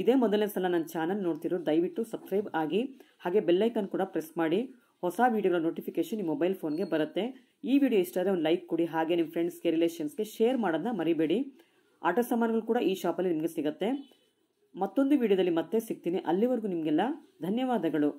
ಇದೇ ಮೊದಲನೇ ಸಲ ನನ್ನ ಚಾನಲ್ ನೋಡ್ತಿರೋ ದಯವಿಟ್ಟು ಸಬ್ಸ್ಕ್ರೈಬ್ ಆಗಿ, ಹಾಗೆ ಬೆಲ್ಲೈಕನ್ ಕೂಡ ಪ್ರೆಸ್ ಮಾಡಿ. ಹೊಸ ವೀಡಿಯೋಗಳ ನೋಟಿಫಿಕೇಶನ್ ನಿಮ್ಮ ಮೊಬೈಲ್ ಫೋನ್ಗೆ ಬರುತ್ತೆ. ಈ ವಿಡಿಯೋ ಇಷ್ಟ ಆದರೆ ಒಂದು ಲೈಕ್ ಕೊಡಿ. ಹಾಗೆ ನಿಮ್ಮ ಫ್ರೆಂಡ್ಸ್ಗೆ, ರಿಲೇಷನ್ಸ್ಗೆ ಶೇರ್ ಮಾಡೋದನ್ನ ಮರಿಬೇಡಿ. ಆಟ ಸಾಮಾನುಗಳು ಕೂಡ ಈ ಶಾಪಲ್ಲಿ ನಿಮಗೆ ಸಿಗುತ್ತೆ. ಮತ್ತೊಂದು ವಿಡಿಯೋದಲ್ಲಿ ಮತ್ತೆ ಸಿಗ್ತೀನಿ. ಅಲ್ಲಿವರೆಗೂ ನಿಮಗೆಲ್ಲ ಧನ್ಯವಾದಗಳು.